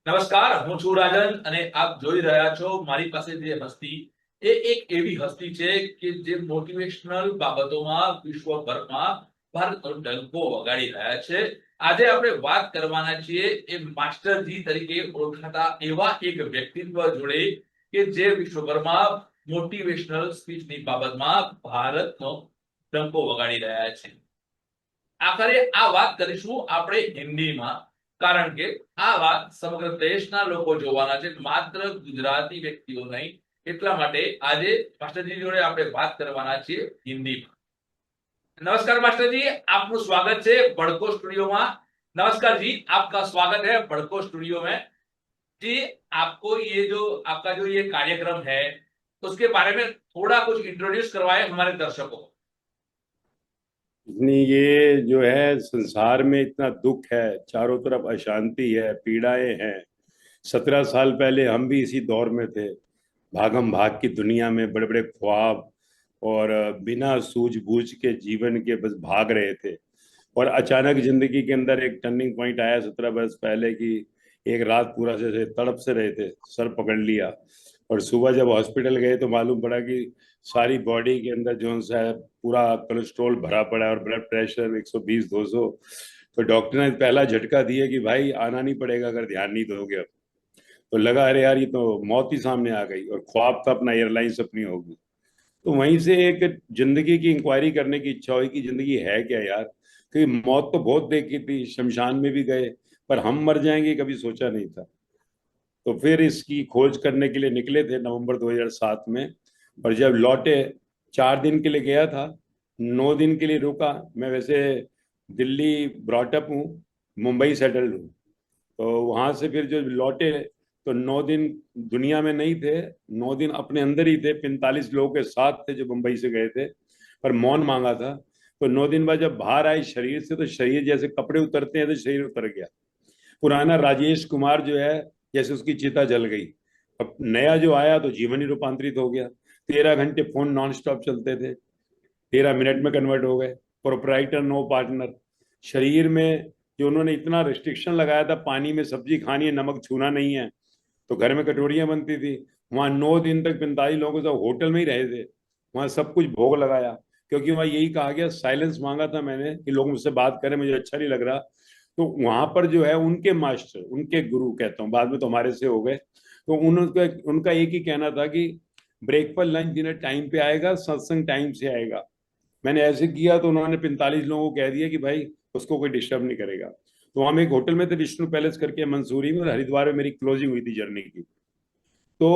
નમસ્કાર, હું છું રાજન અને આપ જોઈ રહ્યા છો મારી પાસે જે હસ્તી એ એક એવી હસ્તી છે કે જે મોટિવેશનલ બાબતોમાં વિશ્વભરમાં ભારતનો ડંકો વગાડી રહ્યા છે. આજે આપણે વાત કરવાના છીએ એ માસ્ટરજી તરીકે ઓળખાતા એવા એક વ્યક્તિત્વ જોડે કે જે વિશ્વભરમાં મોટિવેશનલ સ્પીચની બાબતમાં ભારતનો ડંકો વગાડી રહ્યા છે. આખરે આ વાત કરીશું આપણે હિન્દીમાં, કારણ કે આ વાત સમગ્ર દેશના લોકો જોવાના છે, માત્ર ગુજરાતી વ્યક્તિઓ નહીં. એટલા માટે આજે માસ્ટરજી જોડે આપણે વાત કરવાના છીએ હિન્દીમાં. नमस्कार मास्टर जी, आपका स्वागत है बड़को स्टूडियो में. नमस्कार जी, आपका स्वागत है बड़को स्टूडियो में. जी, आपको ये जो आपका जो ये कार्यक्रम है उसके बारे में थोड़ा कुछ इंट्रोड्यूस करवाए हमारे दर्शकों को. ये जो है संसार में इतना दुख है, चारों तरफ अशांति है, पीड़ाएं हैं। 17 साल पहले हम भी इसी दौर में थे, भागम भाग की दुनिया में बड़े बड़े ख्वाब और बिना सूझबूझ के जीवन के बस भाग रहे थे। और अचानक जिंदगी के अंदर एक टर्निंग पॉइंट आया 17 बरस पहले की एक रात पूरा से तड़प से रहे थे, सर पकड़ लिया और सुबह जब हॉस्पिटल गए तो मालूम पड़ा कि सारी बॉडी के अंदर जो है पूरा कोलेस्ट्रॉल भरा पड़ा है और ब्लड प्रेशर 120-200। तो डॉक्टर ने पहला झटका दिया कि भाई आना नहीं पड़ेगा अगर ध्यान नहीं दोगे अब। तो लगा अरे यार ये तो मौत ही सामने आ गई और ख्वाब था अपना एयरलाइंस अपनी होगी। तो वहीं से एक जिंदगी की इंक्वायरी करने की इच्छा हुई कि जिंदगी है क्या यार, क्योंकि मौत तो बहुत देखी थी, शमशान में भी गए, पर हम मर जाएंगे कभी सोचा नहीं था। तो फिर इसकी खोज करने के लिए निकले थे नवंबर 2007 में। और जब लौटे 4 दिन के लिए गया था, 9 दिन के लिए रुका। मैं वैसे दिल्ली ब्रॉटअप हूँ, मुंबई सेटल्ड हूँ। तो वहां से फिर जो लौटे तो 9 दिन दुनिया में नहीं थे, 9 दिन अपने अंदर ही थे। 45 लोगों के साथ थे जो मुंबई से गए थे, पर मौन मांगा था। तो 9 दिन बाद जब बाहर आए शरीर से, तो शरीर जैसे कपड़े उतरते हैं तो शरीर उतर गया। पुराना राजेश कुमार जो है जैसे उसकी चिता जल गई। अब नया जो आया तो जीवन ही रूपांतरित हो गया। 13 घंटे फोन नॉन स्टॉप चलते थे, 13 मिनट में कन्वर्ट हो गए। Proprietor no partner. शरीर में जो उन्होंने इतना रिस्ट्रिक्शन लगाया था, पानी में सब्जी खानी है, नमक छूना नहीं है, तो घर में कटोरियां बनती थी। वहां 9 दिन तक 45 लोगों के साथ होटल में ही रहे थे। वहां सब कुछ भोग लगाया, क्योंकि वहां यही कहा गया, साइलेंस मांगा था मैंने कि लोग मुझसे बात करें, मुझे अच्छा नहीं लग रहा। तो वहां पर जो है उनके मास्टर, उनके गुरु कहता हूँ, बाद में तो हमारे से हो गए, तो उनका उनका एक ही कहना था कि ब्रेकफास्ट लंच डिनर टाइम पे आएगा, सत्संग टाइम से आएगा। मैंने ऐसे किया तो उन्होंने 45 लोगों को कह दिया कि भाई उसको कोई डिस्टर्ब नहीं करेगा। तो हम एक होटल में थे, विष्णु पैलेस करके मंसूरी में, और हरिद्वार में मेरी क्लोजिंग हुई थी जर्नी की। तो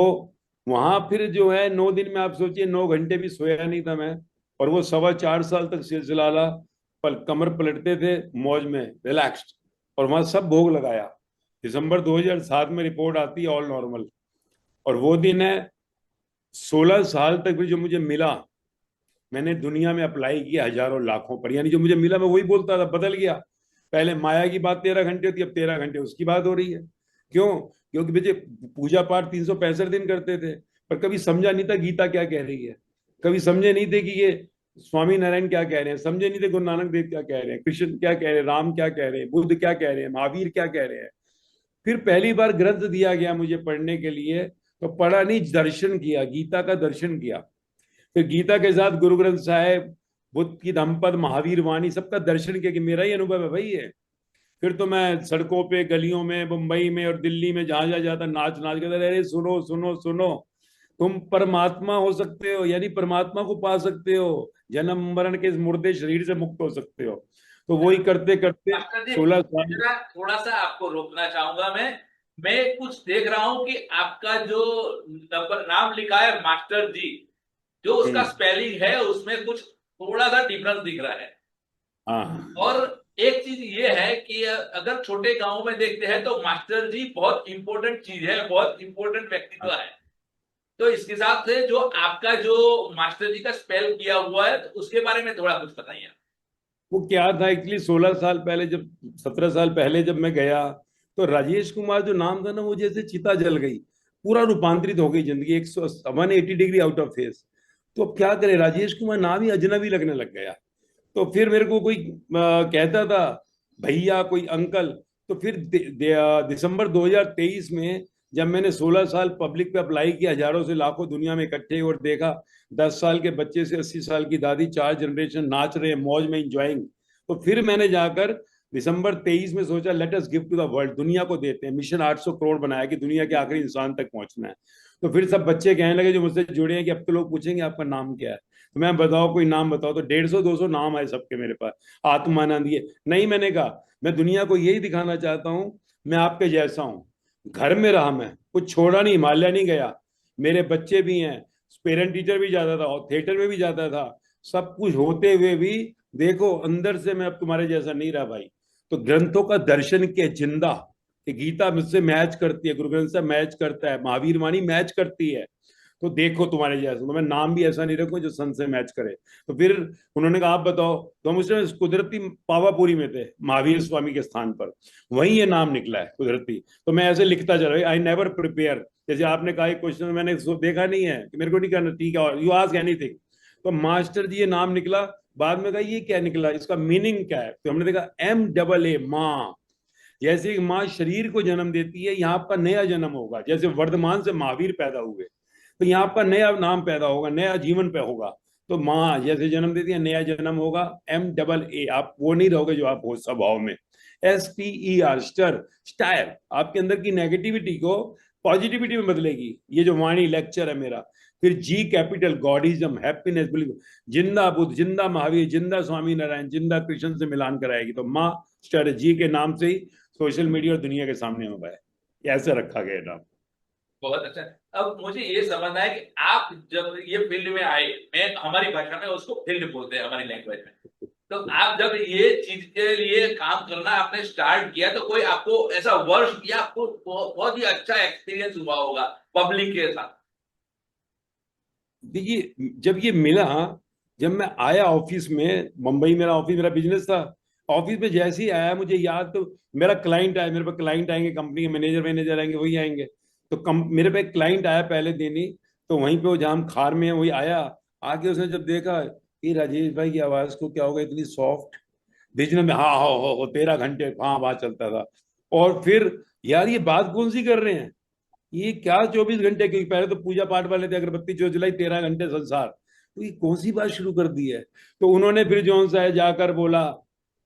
वहां फिर जो है 9 दिन में आप सोचिए, 9 घंटे भी सोया नहीं था मैं। और वो 4.25 साल तक सिलसिला कमर पलटते थे मौज में, रिलैक्स्ड। और वहां सब भोग लगाया। दिसंबर 2007 में रिपोर्ट आती है ऑल नॉर्मल। और वो दिन है, 16 साल तक भी जो मुझे मिला, मैंने दुनिया में अप्लाई किया हजारों लाखों पर, यानी जो मुझे मिला मैं वही बोलता था, बदल गया। पहले माया की बात 13 घंटे होती, अब 13 घंटे उसकी बात हो रही है। क्यों? क्योंकि मुझे पूजा पाठ 365 दिन करते थे, पर कभी समझा नहीं था गीता क्या कह रही है। कभी समझे नहीं थे कि ये स्वामी नारायण क्या कह रहे हैं, समझे नहीं थे गुरु नानक देव क्या कह रहे हैं, कृष्ण क्या कह रहे हैं, राम क्या कह रहे हैं, बुद्ध क्या कह रहे हैं, महावीर क्या कह रहे हैं। फिर पहली बार ग्रंथ दिया गया मुझे पढ़ने के लिए, तो पढ़ा नहीं, दर्शन किया, गीता का दर्शन किया। फिर गीता के साथ गुरु ग्रंथ साहिब, बुद्ध की धम्मपद, महावीर वाणी, सबका दर्शन किया कि मेरा ही अनुभव है भाई ये। फिर तो मैं सड़कों पे, गलियों में, मुंबई में और दिल्ली में जहां जहां जाता, नाच नाच के अरे सुनो सुनो सुनो, तुम परमात्मा हो सकते हो, यानी परमात्मा को पा सकते हो, जन्म मरण के इस मुर्दे शरीर से मुक्त हो सकते हो। तो वही करते करते मास्टर जी, 16 साल। थोड़ा सा आपको रोकना चाहूंगा मैं कुछ देख रहा हूं कि आपका जो नाम लिखा है मास्टर जी, जो उसका स्पेलिंग है उसमें कुछ थोड़ा सा डिफरेंस दिख रहा है। हाँ, और एक चीज ये है कि अगर छोटे गांव में देखते हैं तो मास्टर जी बहुत इंपॉर्टेंट चीज है, बहुत इंपॉर्टेंट व्यक्तित्व है। तो इसके साथ से जो आपका जो मास्टर जी का स्पेल किया हुआ है, तो उसके बारे में थोड़ा कुछ बताइए। वो क्या था एक्चुअली, 16 साल पहले जब, 17 साल पहले जब मैं गया, तो राजेश कुमार जो नाम था ना, वो जैसे चिता जल गई, पूरा रूपांतरित हो गई जिंदगी, 180 डिग्री आउट ऑफ फेस। तो अब क्या करे, राजेश कुमार नाम ही अजनबी लगने लग गया। तो फिर मेरे को कोई कहता था भैया, कोई अंकल, तो फिर दिसंबर 2023 में जब मैंने 16 साल पब्लिक पे अप्लाई किया, हजारों से लाखों दुनिया में इकट्ठे, और देखा 10 साल के बच्चे से 80 साल की दादी, 4 जनरेशन नाच रहे हैं मौज में, इंजॉइंग, तो फिर मैंने जाकर दिसंबर 23 में सोचा let us give to the world, दुनिया को देते हैं। मिशन 800 करोड़ बनाया कि दुनिया के आखिरी इंसान तक पहुंचना है। तो फिर सब बच्चे कहने लगे जो मुझसे जुड़े हैं कि अब तो लोग पूछेंगे आपका नाम क्या है, तो मैं बताओ कोई नाम बताओ, तो 150-200 नाम आए सबके मेरे पास। आत्मानंद, ये नहीं, मैंने कहा मैं दुनिया को यही दिखाना चाहता हूं मैं आपके जैसा हूं। घर में रहा, मैं कुछ छोड़ा नहीं, हिमालय नहीं गया, मेरे बच्चे भी हैं, पेरेंट टीचर भी जाता था और थिएटर में भी जाता था, सब कुछ होते हुए भी देखो अंदर से मैं अब तुम्हारे जैसा नहीं रहा भाई। तो ग्रंथों का दर्शन के जिंदा, कि गीता मुझसे मैच करती है, गुरु ग्रंथ से मैच करता है, महावीर वाणी मैच करती है, तो देखो तुम्हारे जैसा। तो मैं नाम भी ऐसा नहीं रखूं जो संत से मैच करे। तो फिर उन्होंने कहा आप बताओ, तो हम उसमें कुदरती पावापुरी में थे, महावीर स्वामी के स्थान पर, वहीं ये नाम निकला है कुदरती। तो मैं ऐसे लिखता चल रहा, आई नेवर प्रिपेयर। जैसे आपने कहा एक क्वेश्चन मैंने देखा नहीं है कि मेरे को नहीं करना, ठीक है, और यू आस्क एनीथिंग। तो मास्टर जी ये नाम निकला, बाद में कहा ये क्या निकला, इसका मीनिंग क्या है, तो हमने देखा MAA, माँ। जैसे एक माँ शरीर को जन्म देती है, यहाँ आपका नया जन्म होगा, जैसे वर्धमान से महावीर पैदा हुए, तो यहाँ आपका नया नाम पैदा होगा, नया जीवन पे होगा। तो माँ जैसे जन्म देती है, नया जन्म होगा। MAA, आप वो नहीं रहोगे जो आप हो स्वभाव में। STER, स्टर, स्टायर, आपके अंदर की नेगेटिविटी को पॉजिटिविटी में बदलेगी। ये जो वाणी लेक्चर है मेरा। फिर G कैपिटल, गॉडिज्म, हैप्पीनेस, बिल्कुल जिंदा बुद्ध, जिंदा महावीर, जिंदा स्वामी नारायण, जिंदा कृष्ण से मिलान कराएगी। तो माँ स्ट्रेटजी के नाम से ही सोशल मीडिया और दुनिया के सामने हुआ है, ऐसे रखा गया नाम। बहुत अच्छा। अब मुझे ये समझना है कि आप जब ये फील्ड में आए, मैं हमारी भाषा में उसको फील्ड बोलते हैं, हमारी लैंग्वेज में, तो आप जब ये चीज के लिए काम करना आपने स्टार्ट किया, तो कोई आपको ऐसा वर्ष या आपको बहुत ही अच्छा एक्सपीरियंस हुआ होगा पब्लिक के साथ? देखिए जब ये मिला, जब मैं आया ऑफिस में, मुंबई मेरा ऑफिस, मेरा बिजनेस था, ऑफिस में जैसे ही आया मुझे याद, तो मेरा क्लाइंट आया, मेरे पास क्लाइंट आएंगे, कंपनी के मैनेजर आएंगे, वही आएंगे। तो मेरे पे क्लाइंट आया पहले दिन ही, तो वहीं पे वो जहाँ हम खार में है वही आया। आके उसने जब देखा, ये राजेश भाई की आवाज को क्या होगा इतनी सॉफ्ट, बिजनेस में हाँ हो 13 घंटे हाँ बात चलता था। और फिर यार ये बात कौन सी कर रहे हैं, ये क्या 24 घंटे, क्योंकि पहले तो पूजा पाठ वाले थे, अगरबत्ती जो जलाई 13 घंटे संसार, तो ये कौन सी बात शुरू कर दी है। तो उन्होंने फिर जो सा है जाकर बोला,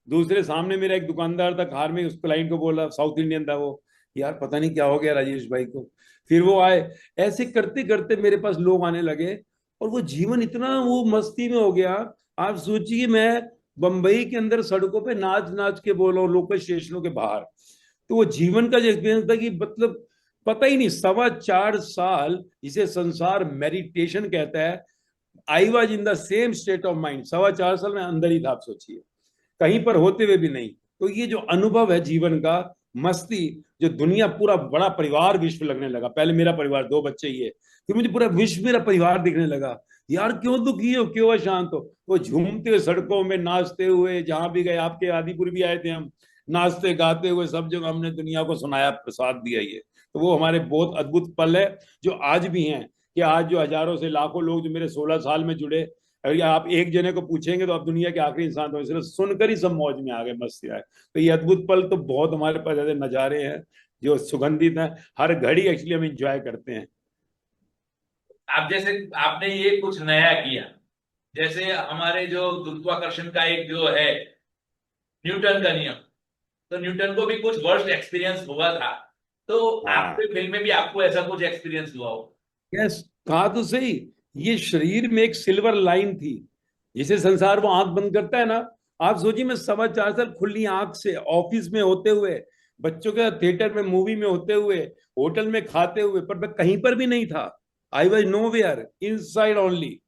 दूसरे सामने मेरा एक दुकानदार था कार में, उस क्लाइंट को बोला, साउथ इंडियन था वो, यार पता नहीं क्या हो गया राजेश भाई को। फिर वो आए, ऐसे करते करते मेरे पास लोग आने लगे, और वो जीवन इतना वो मस्ती में हो गया। आप सोचिए मैं बंबई के अंदर सड़कों पे नाच नाच के बोल रहा हूँ, लोकल स्टेशनों के बाहर। तो वो जीवन का जो एक्सपीरियंस था कि मतलब पता ही नहीं, 4.25 साल जिसे संसार मेडिटेशन कहता है, I was in the same state of mind, 4.25 साल में अंदर ही था, आप सोचिए, कहीं पर होते हुए भी नहीं। तो ये जो अनुभव है जीवन का, मस्ती, जो दुनिया पूरा बड़ा परिवार विश्व लगने लगा। पहले मेरा परिवार 2 बच्चे ही है, फिर मुझे पूरा विश्व मेरा परिवार दिखने लगा। यार क्यों दुखी हो, क्यों अशांत हो, वो झूमते हुए सड़कों में, नाचते हुए, जहां भी गए, आपके आदिपुर भी आए थे हम, नाचते गाते हुए सब जगह हमने दुनिया को सुनाया, प्रसाद दिया। ये तो वो हमारे बहुत अद्भुत पल है जो आज भी हैं, कि आज जो हजारों से लाखों लोग जो मेरे 16 साल में जुड़े, अगर आप एक जने को पूछेंगे तो आप दुनिया के आखिरी इंसान तो सिर्फ सुनकर ही सब मौज में आ गए, मस्ती आए। तो ये अद्भुत पल तो बहुत हमारे पास ऐसे नजारे हैं जो सुगंधित हैं, हर घड़ी एक्चुअली हम इंजॉय करते हैं। आप जैसे आपने ये कुछ नया किया, जैसे हमारे जो गुरुत्वाकर्षण का एक जो है न्यूटन का नियम, तो न्यूटन को भी कुछ वर्ष एक्सपीरियंस हुआ था, तो हाँ, आपके फिल्म में भी आपको ऐसा कुछ एक्सपीरियंस हुआ हो? यस, कहा तो सही। ये शरीर में एक सिल्वर लाइन थी, जिसे संसार वो आंख बंद करता है ना। आप सोचिए मैं 4.25 साल खुली आंख से ऑफिस में होते हुए, बच्चों के थिएटर में, मूवी में होते हुए, होटल में खाते हुए, पर मैं कहीं पर भी नहीं था। I was nowhere, inside only.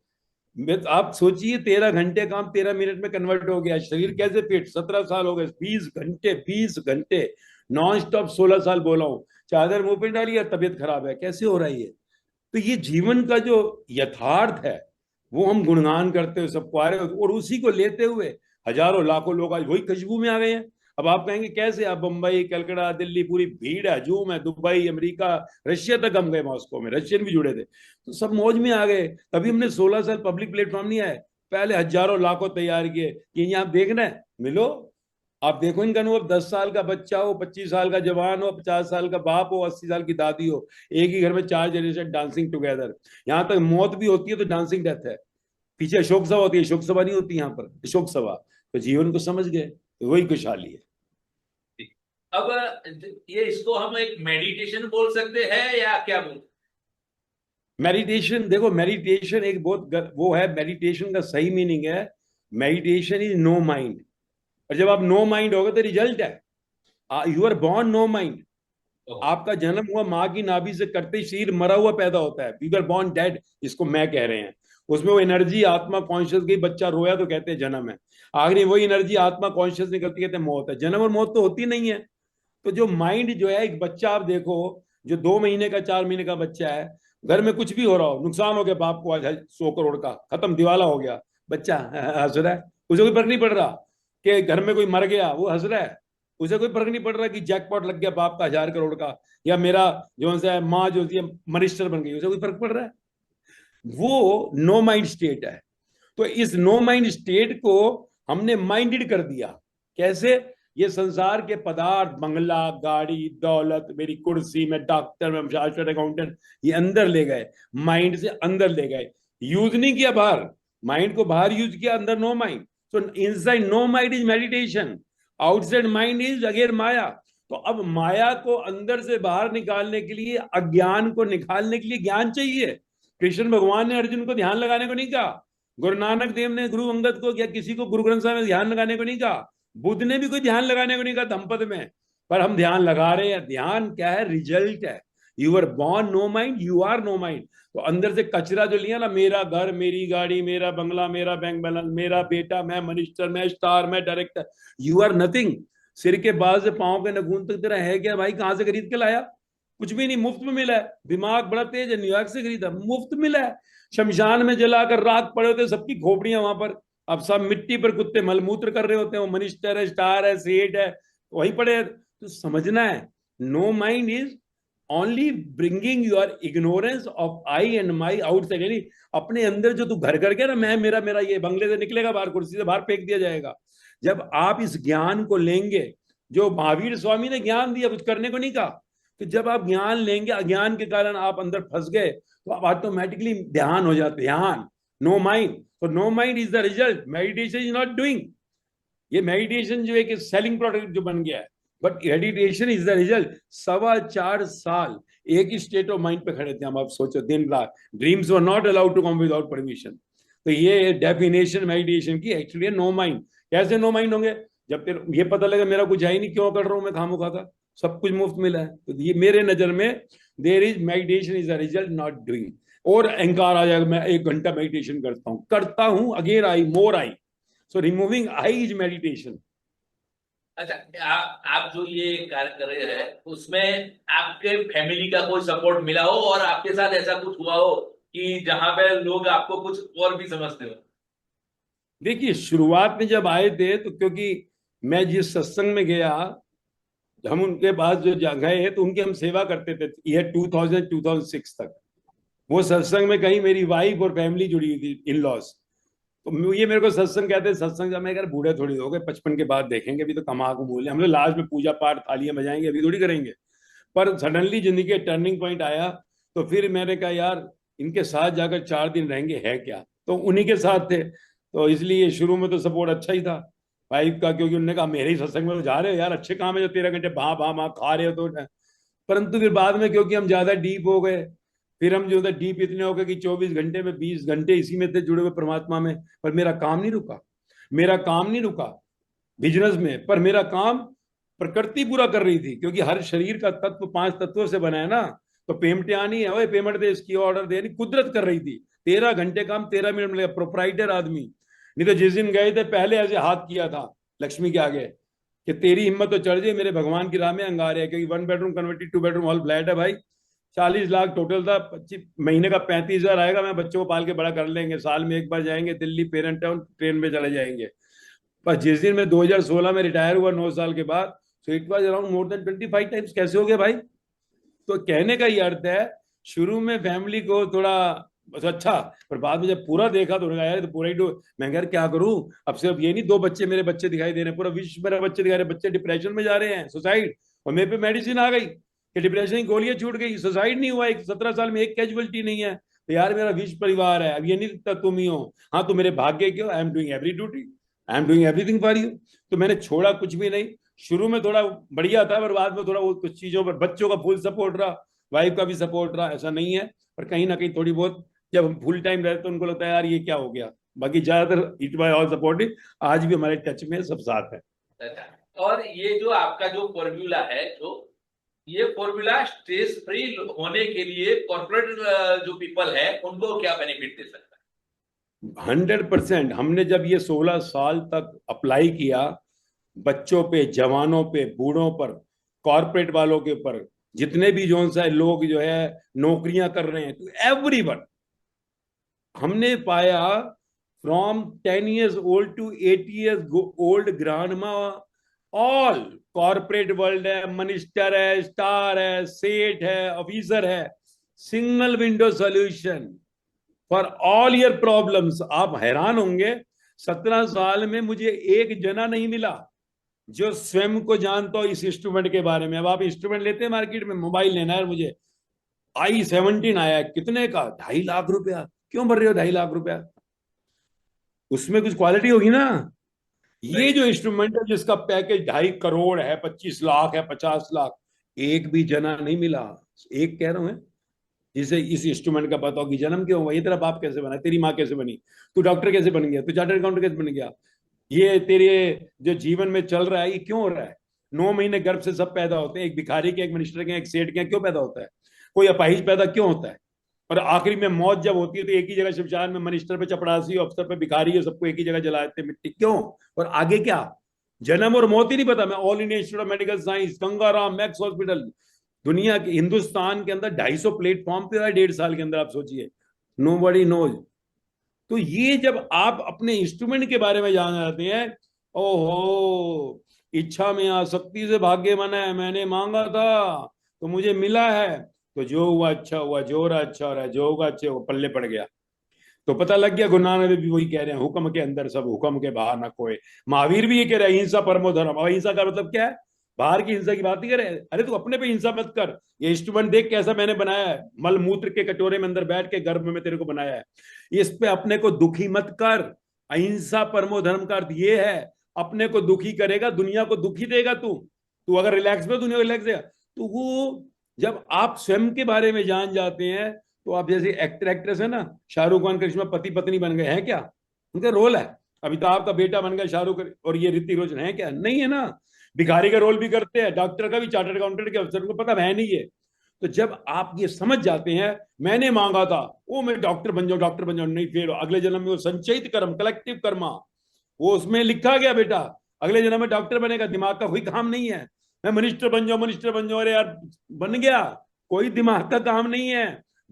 आप सोचिए 13 घंटे काम 13 मिनट में कन्वर्ट हो गया, शरीर कैसे फिट, 17 साल हो गए, 20 घंटे, 20 घंटे नॉन स्टॉप, 16 साल बोला हूँ, चादर मुंह पे डाली है, तबीयत खराब है, कैसे हो रहा है ये। तो ये जीवन का जो यथार्थ है, वो हम गुणगान करते हुए सबको आ रहे हो, और उसी को लेते हुए हजारों लाखों लोग आज वही खुशबू में आ गए हैं। अब आप कहेंगे कैसे, आप बंबई, कलकत्ता, दिल्ली, पूरी भीड़ है, हजूम है, दुबई, अमेरिका, रशिया तक हम गए, मॉस्को में रशियन भी जुड़े थे, तो सब मौज में आ गए। तभी हमने 16 साल पब्लिक प्लेटफॉर्म नहीं आए, पहले हजारों लाखों तैयार किए कि यहाँ देखना है, मिलो, आप देखो इनका अनुभव, 10 साल का बच्चा हो, 25 साल का जवान हो, 50 साल का बाप हो, 80 साल की दादी हो, एक ही घर में 4 जनरेशन डांसिंग टुगेदर। यहाँ तक मौत भी होती है तो डांसिंग डेथ है, पीछे अशोक सभा होती है, शोक सभा नहीं होती यहाँ पर, अशोक सभा। तो जीवन को समझ गए, तो वही खुशहाली है। अब ये इसको हम एक मेडिटेशन बोल सकते हैं या क्या बोल? मेडिटेशन, देखो मेडिटेशन एक बहुत वो है, मेडिटेशन का सही मीनिंग है, मेडिटेशन इज नो माइंड। और जब आप नो माइंड होगे तो रिजल्ट है, you are born no mind. आपका जन्म हुआ माँ की नाभि से, करते ही शरीर मरा हुआ पैदा होता है, यू आर बॉर्न डेड, इसको मैं कह रहे हैं। उसमें वो एनर्जी आत्मा कॉन्शियस गई, बच्चा रोया तो कहते हैं जन्म है, आखिरी वही एनर्जी आत्मा कॉन्शियस निकलती, कहते हैं मौत है। जन्म और मौत तो होती नहीं है। तो जो माइंड जो है, एक बच्चा आप देखो, जो 2 महीने का 4 महीने का बच्चा है, घर में कुछ भी हो रहा हो, नुकसान हो गया बाप को आज 100 करोड़ का, खत्म, दिवाला हो गया, बच्चा हंस रहा है, उसे कोई फर्क नहीं पड़ रहा। कि घर में कोई मर गया, वो हंस रहा है, उसे कोई फर्क नहीं पड़ रहा कि जैकपॉट लग गया बाप का 1000 करोड़ का, या मेरा जो है माँ जो है मिनिस्टर बन गई, उसे कोई फर्क पड़ रहा है। वो नो माइंड स्टेट है। तो इस नो माइंड स्टेट को हमने माइंडेड कर दिया। कैसे? ये संसार के पदार्थ, बंगला, गाड़ी, दौलत, मेरी कुर्सी, मैं डॉक्टर, मैं चार्टर्ड अकाउंटेंट, ये अंदर ले गए, माइंड से अंदर ले गए, यूज नहीं किया बाहर, माइंड को बाहर यूज किया, अंदर no mind. So inside no mind is meditation, outside mind is again maya. तो अब माया को अंदर से बाहर निकालने के लिए, अज्ञान को निकालने के लिए ज्ञान चाहिए। कृष्ण भगवान ने अर्जुन को ध्यान लगाने को नहीं कहा, गुरु नानक देव ने गुरु अंगद को या किसी को गुरु ग्रंथ साहब में ध्यान लगाने को नहीं कहा, बुद्ध ने भी कोई ध्यान लगाने को नहीं कहा धम्पद में। पर हम ध्यान लगा रहे हैं। ध्यान क्या है? रिजल्ट है। You are born no mind, you are no mind. तो अंदर से कचरा जो लिया ना, मेरा घर, मेरी गाड़ी, मेरा बंगला, मेरा बैंक बैलेंस, मेरा बेटा, मैं मिनिस्टर, मैं स्टार, मैं डायरेक्टर, यू आर नथिंग। सिर के बाल से पांव के नखून तक तेरा है क्या भाई? कहां से खरीद के लाया? कुछ भी नहीं, मुफ्त में मिला है। दिमाग बड़ा तेज है, न्यूयॉर्क से खरीदा, मुफ्त मिला है। शमशान में जलाकर राख पड़े होते सबकी खोपड़ियां वहां पर, अब सब मिट्टी पर कुत्ते मलमूत्र कर रहे होते हैं, वो मिनिस्टर है, स्टार है, सेठ है, वही पड़े हैं। तो समझना है, no mind is only bringing your ignorance of I and my outside. यानी अपने अंदर जो तू घर करके ना, मैं, मेरा, मेरा, ये बंगले से निकलेगा बाहर, कुर्सी से बाहर फेंक दिया जाएगा। जब आप इस ज्ञान को लेंगे, जो महावीर स्वामी ने ज्ञान दिया, कुछ करने को नहीं कहा, तो जब आप ज्ञान लेंगे, अज्ञान के कारण आप अंदर फंस गए, तो आप ऑटोमेटिकली ध्यान हो जाते, ध्यान, नो माइंड। तो no mind is the result, meditation is not doing. ये मेडिटेशन जो एक सेलिंग प्रोडक्ट जो बन गया है, but meditation is the result. 4.25 साल एक ही स्टेट ऑफ माइंड पे खड़े थे हम, आप सोचो, दिन रात, dreams were not allowed to come without permission. तो ये डेफिनेशन मेडिटेशन की एक्चुअली नो माइंड। कैसे नो माइंड होंगे? जब तेरे ये पता लगा मेरा कुछ है ही नहीं, क्यों कर रहा हूं मैं खामोखा का, सब कुछ मुफ्त मिला है। तो ये मेरे नजर में there is meditation is the result, not doing. और अहंकार आ जाएगा, मैं 1 घंटा मेडिटेशन करता हूं, again I, more I. So removing I is meditation. अच्छा, आप जो ये कार्य कर रहे हैं उसमें आपके फैमिली का कोई सपोर्ट मिला हो और आपके साथ ऐसा कुछ हुआ हो कि जहां पे लोग आपको कुछ और भी समझते हो? देखिए, शुरुआत में जब आए थे, तो क्योंकि मैं जिस सत्संग में गया, हम उनके पास जो गए तो उनकी हम सेवा करते थे ईयर 2006 तक। वो सत्संग में कहीं मेरी वाइफ और फैमिली जुड़ी हुई थी, इन लॉज। तो ये मेरे को सत्संग कहते हैं, सत्संग जब मैं कह बूढ़े थोड़ी हो गए, 55 के बाद देखेंगे, अभी तो कमा को बोले हम लोग, लास्ट में पूजा पाठ थालियां बजाएंगे, अभी थोड़ी करेंगे। पर सडनली जिंदगी का टर्निंग पॉइंट आया, तो फिर मैंने कहा यार, इनके साथ जाकर 4 दिन रहेंगे, है क्या, तो उन्हीं के साथ थे। तो इसलिए शुरू में तो सपोर्ट अच्छा ही था वाइफ का, क्योंकि उन्होंने कहा मेरे ही सत्संग में तो जा रहे हो यार, अच्छे काम है जो 13 घंटे भा भा भा खा रहे हो तो। परंतु फिर बाद में क्योंकि हम ज्यादा डीप हो गए, फिर हम जो है डीप इतने हो गए कि 24 घंटे में 20 घंटे इसी में थे जुड़े हुए परमात्मा में। पर मेरा काम नहीं रुका, मेरा काम नहीं रुका बिजनेस में, पर मेरा काम प्रकृति पूरा कर रही थी, क्योंकि हर शरीर का तत्व 5 तत्वों से बना है ना। तो पेमेंट आनी है, पेमेंट दे, इसकी ऑर्डर दे, कुदरत कर रही थी। 13 घंटे काम 13 मिनट मिलेगा, प्रोपराइटर आदमी। नहीं तो जिस दिन गए थे पहले ऐसे हाथ किया था लक्ष्मी के आगे कि तेरी हिम्मत तो चढ़ जाए मेरे भगवान की राह में अंगारे है, क्योंकि 1 bedroom converted 2 bedroom hall flat है भाई। 40 लाख टोटल था, 25 महीने का 35,000 आएगा, मैं बच्चों को पाल के बड़ा कर लेंगे, साल में एक बार जाएंगे दिल्ली पेरेंट टाउन, ट्रेन में चले जाएंगे। पर जिस दिन मैं 2016 में रिटायर हुआ 9 साल के बाद, so it was around more than 25 times. कैसे हो गया भाई? तो कहने का ये अर्थ है, शुरू में फैमिली को थोड़ा बस अच्छा। पर बाद में जब पूरा देखा तो उन्होंने कहा, यार ये तो पूरा ही मैं कह यार क्या करूं, अब सिर्फ ये नहीं दो बच्चे मेरे बच्चे दिखाई दे रहे हैं, पूरा विश्व मेरा बच्चे दिखा रहे हैं, बच्चे डिप्रेशन में जा रहे हैं, सुसाइड। और मेरे पे मेडिसिन आ गई कि डिप्रेशन की गोलियां छूट गई, सुसाइड नहीं हुआ, एक 17 साल में एक कैजुअलिटी नहीं है। तो यार मेरा विश्व परिवार है, अब ये नहीं दिखता तुम ही हो। हाँ तो मेरे भाग्य क्यों, I am doing every duty, I am doing everything for you. तो मैंने छोड़ा कुछ भी नहीं। शुरू में थोड़ा बढ़िया था, पर बाद में थोड़ा वो कुछ चीजों पर बच्चों का फुल सपोर्ट रहा, वाइफ का भी सपोर्ट रहा, ऐसा नहीं है। पर कहीं ना कहीं थोड़ी बहुत जब हम फुल टाइम रहते तो उनको लगता है यार ये क्या हो गया। बाकी ज्यादातर इट बाय ऑल सपोर्टिव, आज भी हमारे टच में सब साथ है। अच्छा, और ये जो आपका जो फॉर्मूला है, जो ये फॉर्मूला स्ट्रेस फ्री होने के लिए कॉर्पोरेट जो पीपल है उनको क्या बेनिफिट दे सकता 100%। हमने जब ये 16 साल तक अप्लाई किया, बच्चों पे, जवानों पे, बूढ़ों पर, कॉर्पोरेट वालों के ऊपर, जितने भी जो सा लोग जो है नौकरियां कर रहे हैं, तो एवरीवन, हमने पाया from 10 years old to 80 years old grandma, all corporate world है, मिनिस्टर है, स्टार है, सेठ है, ऑफिसर है, single window solution for all your problems. आप हैरान होंगे, 17 साल में मुझे एक जना नहीं मिला जो स्वयं को जानता हो इस इंस्ट्रूमेंट के बारे में। अब आप इंस्ट्रूमेंट लेते हैं मार्केट में, मोबाइल लेना है मुझे, i17 आया, कितने का, 2.5 लाख रुपया। क्यों भर रहे हो 2.5 लाख रुपया, उसमें कुछ क्वालिटी होगी ना। ये है? जो इंस्ट्रूमेंट है जिसका पैकेज 2.5 करोड़ है, 25 लाख है, 50 लाख, एक भी जना नहीं मिला। एक कह रहा हूं, जिसे इस इंस्ट्रूमेंट का पता हो कि जन्म क्यों हुआ, ये तेरा बाप कैसे बना, तेरी माँ कैसे बनी, तू डॉक्टर कैसे बन गया, तू चार्टर्ड अकाउंटेंट कैसे बन गया, ये तेरे जो जीवन में चल रहा है ये क्यों हो रहा है। 9 महीने गर्भ से सब पैदा होते हैं, एक भिखारी के, एक मिनिस्टर के, एक सेठ के, क्यों पैदा होता है, कोई अपाहिज पैदा क्यों होता है। और आखिरी में मौत जब होती है तो एक ही जगह शमशान में, मिनिस्टर पे चपड़ासी, अफसर पे भिखारी है, सबको एक ही जगह जला देते मिट्टी, क्यों। और आगे क्या, जन्म और मौत ही नहीं पता। मैं all India institute of medical science, Gangaram max hospital, दुनिया के, हिंदुस्तान के अंदर 250 प्लेटफॉर्म पे है 1.5 साल के अंदर, आप सोचिए, नो बडी नोज। तो ये जब आप अपने इंस्ट्रूमेंट के बारे में जान जाते हैं, ओहो, इच्छा में आसक्ति से भाग्यवान है, मैंने मांगा था तो मुझे मिला है, तो जो हुआ अच्छा हुआ, जो रहा अच्छा हो रहा है, जो होगा अच्छे हो, पल्ले पड़ गया। तो पता लग गया, गुरु नानक देव भी वही कह रहे हैं, हुक्म के अंदर सब, हुक्म के बाहर ना कोई। महावीर भी ये कह रहे हैं, हिंसा परमो धर्म। अहिंसा का मतलब क्या है, बाहर की हिंसा की बात नहीं कर रहे। अरे तू अपने पे हिंसा मत कर, ये इंस्ट्रूमेंट देख कैसा मैंने बनाया है, मल मूत्र के कटोरे में अंदर बैठ के गर्भ में तेरे को बनाया है, इस पे अपने को दुखी मत कर। अहिंसा परमो धर्म का अर्थ ये है, अपने को दुखी करेगा दुनिया को दुखी देगा तू। तू अगर रिलैक्स में, दुनिया को रिलैक्स देगा। तो वो जब आप स्वयं के बारे में जान जाते हैं, तो आप जैसे एक्टर एक्ट्रेस है ना, शाहरुख खान करिश्मा पति पत्नी बन गए हैं क्या, उनका रोल है। अमिताभ का बेटा बन गया शाहरुख, और ये ऋतिक रोशन है क्या, नहीं है ना। भिखारी का रोल भी करते हैं, डॉक्टर का भी, चार्टर्ड अकाउंटेंट के अफसर को पता है नहीं ये। तो जब आप ये समझ जाते हैं, मैंने मांगा था वो मैं डॉक्टर बन जाऊं, डॉक्टर बन जाऊं, नहीं, फिर अगले जन्म में वो संचयित कर्म, कलेक्टिव कर्मा, वो उसमें लिखा गया बेटा, अगले जन्म में डॉक्टर बनेगा, दिमाग का कोई काम नहीं है। मैं मिनिस्टर बन जाऊं, मिनिस्टर बन जाऊं, अरे यार बन गया, कोई दिमाग का काम नहीं है।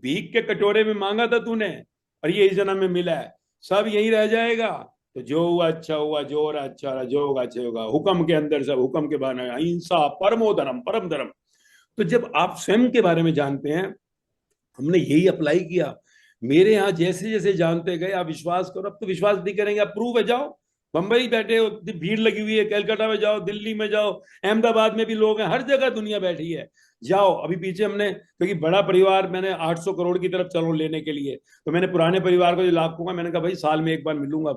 भीख के कटोरे में मांगा था तूने, और ये इस जन्म में मिला है, सब यही रह जाएगा। तो जो हुआ अच्छा हुआ, जो हो रहा अच्छा रहा, जो होगा अच्छा होगा, हुक्म के अंदर सब, हुक्म के बाहर अहिंसा परमो धर्म, परम धर्म। तो जब आप स्वयं के बारे में जानते हैं, हमने यही अप्लाई किया। मेरे यहाँ जैसे जैसे जानते गए, आप विश्वास करो, अब तो विश्वास नहीं करेंगे, आप प्रूव है, जाओ बंबई बैठे हो, भीड़ लगी हुई है, कलकत्ता में जाओ, दिल्ली में जाओ, अहमदाबाद में भी लोग हैं, हर जगह दुनिया बैठी है, जाओ। अभी पीछे हमने, क्योंकि बड़ा परिवार, मैंने 800 करोड़ की तरफ चलो लेने के लिए, तो मैंने पुराने परिवार को जो लाखों का, मैंने कहा भाई साल में एक बार मिलूंगा,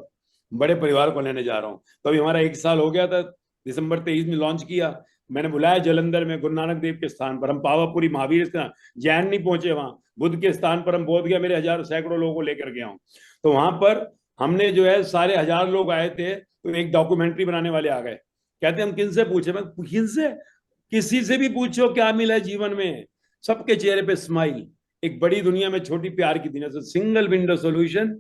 बड़े परिवार को लेने जा रहा हूँ। तो अभी हमारा 1 साल हो गया था, दिसंबर 23 में लॉन्च किया। मैंने बुलाया जलंधर में, गुरु नानक देव के स्थान पर, हम पावापुरी महावीर स्थान, जैन नहीं पहुंचे वहां, बुद्ध के स्थान पर हम बोध गया, मेरे हजार सैकड़ों लोगों को लेकर गया हूँ। तो वहां पर हमने जो है, सारे 1000 लोग आए थे, तो एक डॉक्यूमेंट्री बनाने वाले आ गए, कहते हम किन से पूछे, मैं किनसे, किसी से भी पूछो क्या मिला है जीवन में, सबके चेहरे पे स्माइल। एक बड़ी दुनिया में छोटी प्यार की दुनिया से, single window solution,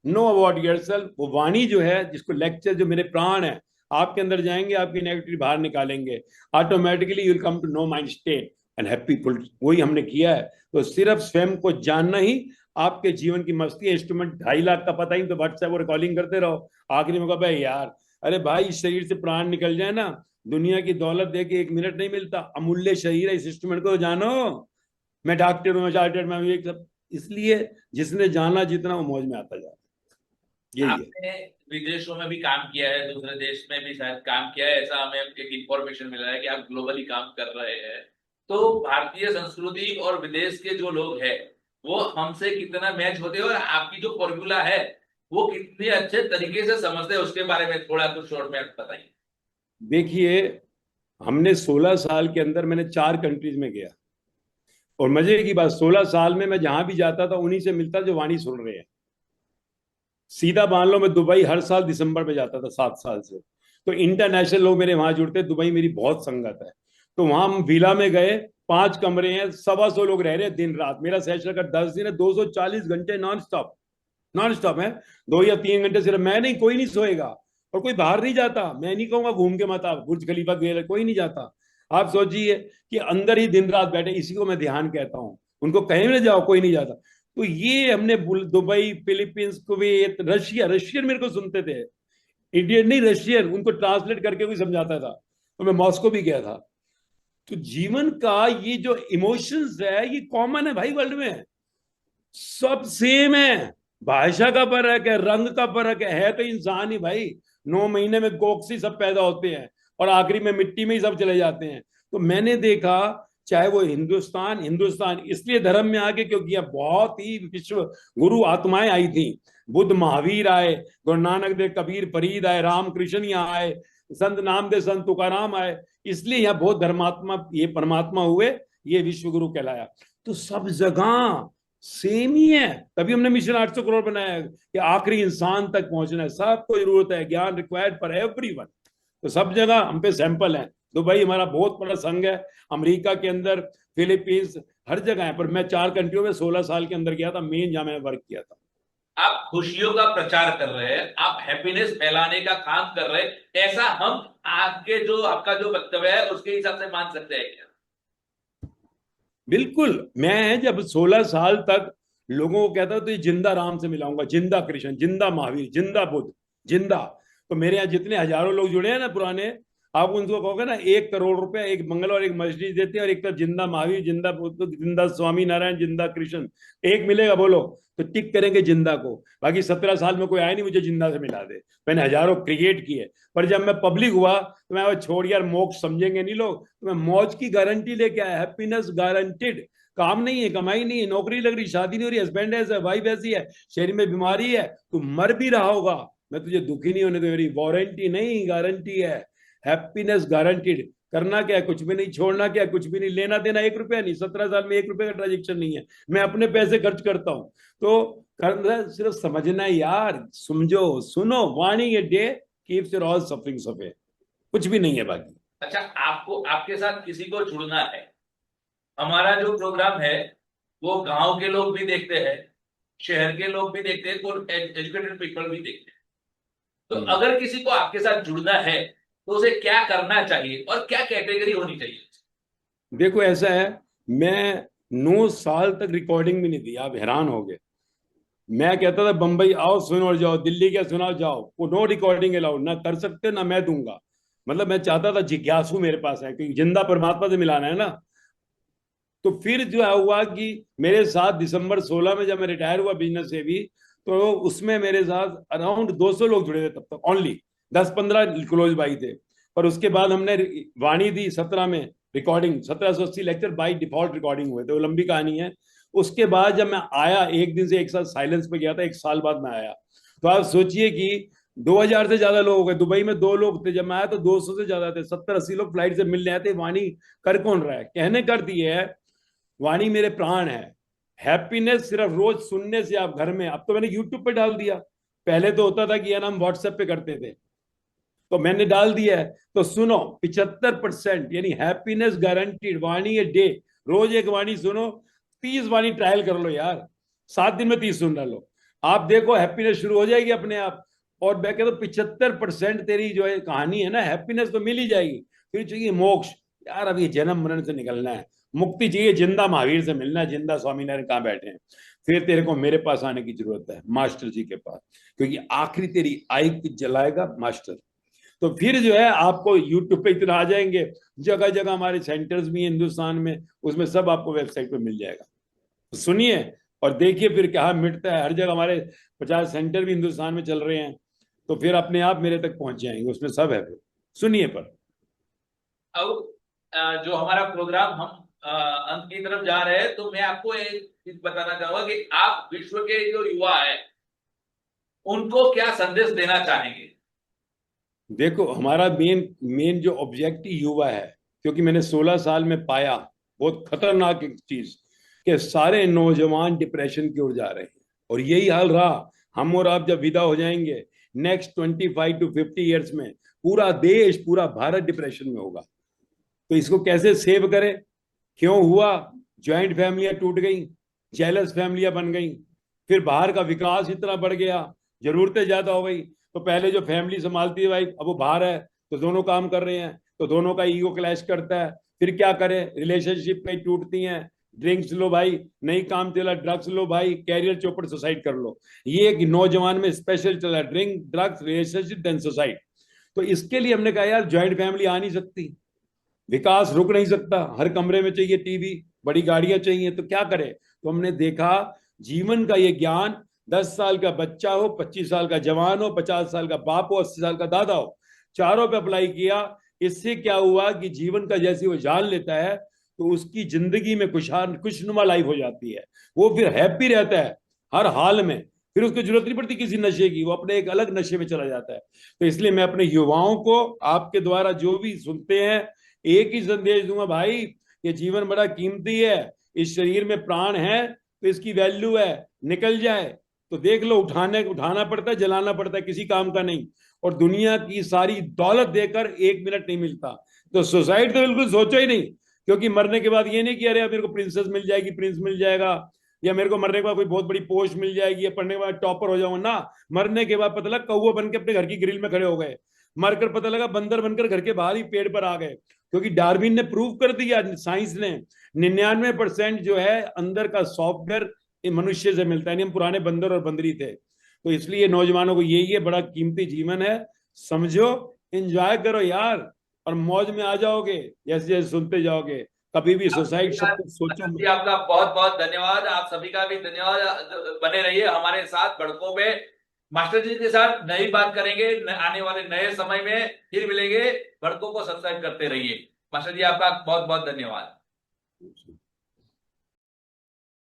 know about yourself. वो वाणी जो है, जिसको लेक्चर, जो मेरे प्राण है, आपके अंदर जाएंगे, आपकी नेगेटिविटी बाहर निकालेंगे, automatically you will come to no mind state and happy full. वही हमने किया है। तो सिर्फ स्वयं को जानना ही आपके जीवन की मस्ती है। इंस्ट्रूमेंट 2.5 लाख का पता ही तो व्हाट्सएप और रिकॉर्डिंग करते रहो, आखिरी में कहा भाई यार, अरे भाई इस शरीर से प्राण निकल जाए ना, दुनिया की दौलत दे के 1 मिनट नहीं मिलता, अमूल्य शरीर है, इस इंस्ट्रूमेंट को जानो। मैं डॉक्टर हूँ, चार्टर्ड, मैं एक सब, इसलिए जिसने जाना जितना वो मौज में आता जा रहा है, यही है। आपने विदेशों में भी काम किया है, दूसरे देश में भी शायद काम किया है, ऐसा हमें एक इंफॉर्मेशन मिला है कि आप ग्लोबली काम कर रहे हैं। तो भारतीय संस्कृति और विदेश के जो लोग हैं वो हमसे कितना मैच होते हैं, और आपकी जो फॉर्मूला है वो कितने अच्छे तरीके से समझते हैं, उसके बारे में थोड़ा कुछ शॉर्ट में बताइए। देखिए, हमने 16 साल के अंदर मैंने 4 कंट्रीज में गया, और मजे की बात 16 साल में मैं जहां भी जाता था उन्हीं से मिलता जो वाणी सुन रहे हैं। सीधा मान लो मैं दुबई हर साल दिसंबर में जाता था 7 साल से, तो इंटरनेशनल लोग मेरे वहां जुड़ते। दुबई मेरी बहुत संगत है, तो वहां हम विला में गए, 5 कमरे हैं, 125 लोग रह रहे हैं दिन रात। मेरा सेशन का 10 दिन है, 240 घंटे नॉन स्टॉप, नॉन स्टॉप है। 2 या 3 घंटे सिर्फ मैं, नहीं कोई नहीं सोएगा, और कोई बाहर नहीं जाता। मैं नहीं कहूंगा घूम के मत आप, बुर्ज खलीफा गए कोई नहीं जाता। आप सोचिए कि अंदर ही दिन रात बैठे, इसी को मैं ध्यान कहता हूँ। उनको कहीं ना जाओ, कोई नहीं जाता। तो ये हमने Dubai, Philippines, Kuwait, Russia, Russian मेरे को सुनते थे, इंडियन नहीं रशियन, उनको ट्रांसलेट करके कोई समझाता था। तो मैं मॉस्को भी गया था। तो जीवन का ये जो इमोशंस है ये कॉमन है भाई, वर्ल्ड में सब सेम है। भाषा का फर्क है, रंग का फर्क है तो इंसान ही भाई। 9 महीने में गोक्सी सब पैदा होते हैं, और आखिरी में मिट्टी में ही सब चले जाते हैं। तो मैंने देखा, चाहे वो हिंदुस्तान, हिंदुस्तान इसलिए धर्म में आगे क्योंकि यह बहुत ही विश्व गुरु आत्माएं आई थी। बुद्ध महावीर आए, गुरु नानक देव, कबीर, फरीद आए, राम कृष्ण यहाँ आए, संत नामदेव, संत तुकाराम आए। इसलिए यहाँ बहुत धर्मात्मा, ये परमात्मा हुए, ये विश्व गुरु कहलाया। तो सब जगह सेम ही है। तभी हमने मिशन 800 करोड़ बनाया है कि आखिरी इंसान तक पहुंचना है। सबको जरूरत है, ज्ञान रिक्वायर्ड फॉर एवरीवन। तो सब जगह हम पे सैंपल है। दुबई हमारा बहुत बड़ा संघ है, अमेरिका के अंदर, फिलीपींस, हर जगह है। पर मैं 4 कंट्रियों में 16 साल के अंदर गया था, मेन जहां मैंने वर्क किया था। आप खुशियों का प्रचार कर रहे हैं, आप हैप्पीनेस फैलाने का काम कर रहे हैं, ऐसा हम आपके जो आपका जो वक्तव्य है उसके हिसाब से मान सकते हैं क्या? बिल्कुल। मैं जब 16 साल तक लोगों को कहता हूं तो ये जिंदा राम से मिलाऊंगा, जिंदा कृष्ण, जिंदा महावीर, जिंदा बुद्ध, जिंदा। तो मेरे यहाँ जितने हजारों लोग जुड़े हैं ना पुराने, आप उनको कहोगे ना 1 करोड़ रुपए एक मंगल और एक मस्जिद देते हैं, और एक तरफ जिंदा महावीर, जिंदा बुद्ध, जिंदा स्वामी नारायण, जिंदा कृष्ण, एक मिलेगा बोलो तो टिक करेंगे जिंदा को। बाकी 17 साल में कोई आया नहीं मुझे जिंदा से मिला दे। मैंने हजारों क्रिएट किए, पर जब मैं पब्लिक हुआ तो मैं छोड़ यार, मोक्ष समझेंगे नहीं लोग, तो मैं मौज की गारंटी लेके आया, हैप्पीनेस गारंटेड। काम नहीं है, कमाई नहीं है, नौकरी लग रही, शादी नहीं हो रही, हस्बैंड ऐसा, वाइफ ऐसी है, शरीर में बीमारी है, तू मर भी रहा होगा, मैं तुझे दुखी नहीं होने दे, मेरी वारंटी नहीं गारंटी है। Happiness guaranteed. करना क्या है, कुछ भी नहीं। छोड़ना क्या है, कुछ भी नहीं। लेना देना 1 रुपया नहीं, 17 साल में 1 रुपये का ट्रांजेक्शन नहीं है। मैं अपने पैसे खर्च करता हूँ। तो करना सिर्फ समझना है यार, समझो, सुनो, vani a day keeps your all sufferings away. कुछ भी नहीं है बाकी। अच्छा, आपको आपके साथ किसी को जुड़ना है, हमारा जो प्रोग्राम है वो गांव के लोग भी देखते हैं, शहर के लोग भी देखते हैं, और एजुकेटेड पीपल भी देखते हैं। तो अगर किसी को आपके साथ जुड़ना है तो उसे क्या करना चाहिए और क्या कैटेगरी होनी चाहिए? देखो ऐसा है, मैं 9 साल तक रिकॉर्डिंग भी नहीं दी, आप हैरान हो गए। मैं कहता था बंबई आओ सुनो और जाओ, दिल्ली क्या सुनाओ जाओ, वो नो रिकॉर्डिंग अलाउड, ना कर सकते ना मैं दूंगा। मतलब मैं चाहता था जिज्ञासु मेरे पास है, क्योंकि जिंदा परमात्मा से मिलाना है ना। तो फिर जो हुआ कि मेरे साथ दिसंबर 16 में जब मैं रिटायर हुआ बिजनेस से भी, तो उसमें मेरे साथ अराउंड 200 लोग जुड़े थे तब तक, ओनली 10-15 क्लोज भाई थे। पर उसके बाद हमने वाणी दी 17 में, recording 1780 lecture by default recording हुए थे, वो लंबी कहानी है। उसके बाद जब मैं आया, एक दिन से एक साथ साइलेंस पे गया था, 1 साल बाद मैं आया। तो आप सोचिए कि 2000 से ज्यादा लोग हो गए। दुबई में 2 लोग थे, जब मैं आया तो 200 से ज्यादा थे। 70-80 लोग फ्लाइट से मिलने आए थे। वाणी कर कौन रहा है, कहने कर दी है, वाणी मेरे प्राण है। हैप्पीनेस सिर्फ रोज सुनने से आप घर में, अब तो मैंने यूट्यूब पे डाल दिया। पहले तो होता था कि यार हम व्हाट्सएप पे करते थे, तो मैंने डाल दिया है। तो सुनो, 75% यानी happiness guaranteed, vani a day, रोज एक वाणी सुनो। 30 वाणी ट्रायल कर लो यार, 7 दिन में 30 सुन लो, आप देखो हैप्पीनेस शुरू हो जाएगी अपने आप। और मैं कहता हूँ 75% तेरी जो है कहानी है ना, हैप्पीनेस तो मिल ही जाएगी। फिर चाहिए मोक्ष, यार अब ये जन्म मरण से निकलना है, मुक्ति चाहिए, जिंदा महावीर से मिलना है, जिंदा स्वामीनारायण कहाँ बैठे हैं। फिर तेरे को मेरे पास आने की जरूरत है, मास्टर जी के पास, क्योंकि आखिरी तेरी आई जलाएगा मास्टर। तो फिर जो है आपको यूट्यूब पे इतना आ जाएंगे, जगह जगह हमारे सेंटर्स भी हैं हिंदुस्तान में, उसमें सब आपको वेबसाइट पे मिल जाएगा। तो सुनिए, और देखिए फिर क्या मिटता है। हर जगह हमारे 50 सेंटर भी हिंदुस्तान में चल रहे हैं, तो फिर अपने आप मेरे तक पहुंच जाएंगे, उसमें सब है फिर। सुनिए पर। अब जो हमारा प्रोग्राम हम अंत की तरफ जा रहे हैं, तो मैं आपको एक चीज बताना चाहूंगा कि आप विश्व के जो युवा है उनको क्या संदेश देना चाहेंगे। देखो हमारा मेन मेन जो ऑब्जेक्टिव युवा है, क्योंकि मैंने 16 साल में पाया बहुत खतरनाक एक चीज, कि सारे नौजवान डिप्रेशन की ओर जा रहे हैं। और यही हाल रहा। हम और आप जब विदा हो जाएंगे नेक्स्ट 25 to 50 ईयर्स में, पूरा देश पूरा भारत डिप्रेशन में होगा। तो इसको कैसे सेव करें? क्यों हुआ? ज्वाइंट फैमिलियां टूट गई, जेलस फैमिलियां बन गई, फिर बाहर का विकास इतना बढ़ गया, जरूरतें ज्यादा हो गई। तो पहले जो फैमिली संभालती है भाई, अब वो बाहर है, तो दोनों काम कर रहे हैं, तो दोनों का ईगो क्लैश करता है। फिर क्या करें? रिलेशनशिप कहीं टूटती हैं, ड्रिंक्स लो भाई, नहीं काम चला ड्रग्स लो भाई, कैरियर चौपट सुसाइड कर लो। ये एक नौजवान में स्पेशल चला, drink drugs relationship then suicide. तो इसके लिए हमने कहा यार ज्वाइंट फैमिली आ नहीं सकती, विकास रुक नहीं सकता, हर कमरे में चाहिए टीवी, बड़ी गाड़ियां चाहिए, तो क्या करें? तो हमने देखा जीवन का ये ज्ञान 10 साल का बच्चा हो, 25 साल का जवान हो, 50 साल का बाप हो, 80 साल का दादा हो, चारों पे अप्लाई किया। इससे क्या हुआ कि जीवन का जैसे वो जान लेता है, तो उसकी जिंदगी में खुशनुमा लाइफ हो जाती है। वो फिर हैप्पी रहता है हर हाल में। फिर उसको जरूरत नहीं पड़ती किसी नशे की, वो अपने एक अलग नशे में चला जाता है। तो इसलिए मैं अपने युवाओं को आपके द्वारा जो भी सुनते हैं, एक ही संदेश दूंगा भाई, ये जीवन बड़ा कीमती है, इस शरीर में प्राण है तो इसकी वैल्यू है। निकल जाए तो देख लो, उठाना पड़ता है, जलाना पड़ता है, किसी काम का नहीं। और दुनिया की सारी दौलत देकर 1 मिनट नहीं मिलता। तो सुसाइड तो बिल्कुल सोचो ही नहीं, क्योंकि मरने के बाद ये नहीं कि अरे मेरे को प्रिंसेस मिल जाएगी, प्रिंस मिल जाएगा, या मेरे को मरने के बाद कोई बहुत बड़ी पोस्ट मिल जाएगी, या पढ़ने के बाद टॉपर हो जाऊंगा ना। मरने के बाद पता लगा कौवा बन के अपने घर की ग्रिल में खड़े हो गए, मरकर पता लगा बंदर बनकर घर के बाहर ही पेड़ पर आ गए। क्योंकि डार्विन ने प्रूव कर दिया, साइंस ने, 99% जो है अंदर का सॉफ्टवेयर मनुष्य से मिलता है, नहीं हम पुराने बंदर और बंदरी थे। तो इसलिए नौजवानों को यही है, बड़ा कीमती जीवन है, समझो, एंजॉय करो यार, और मौज में आ जाओगे जैसे जैसे सुनते जाओगे। कभी भी सुसाइड शब्द सोचो जी, मत। आपका बहुत बहुत धन्यवाद। आप सभी का भी धन्यवाद। बने रहिए हमारे साथ भड़कों में। मास्टर जी के साथ नई बात करेंगे, आने वाले नए समय में फिर मिलेंगे। भड़कों को सब्सक्राइब करते रहिए। मास्टर जी, आपका बहुत बहुत धन्यवाद।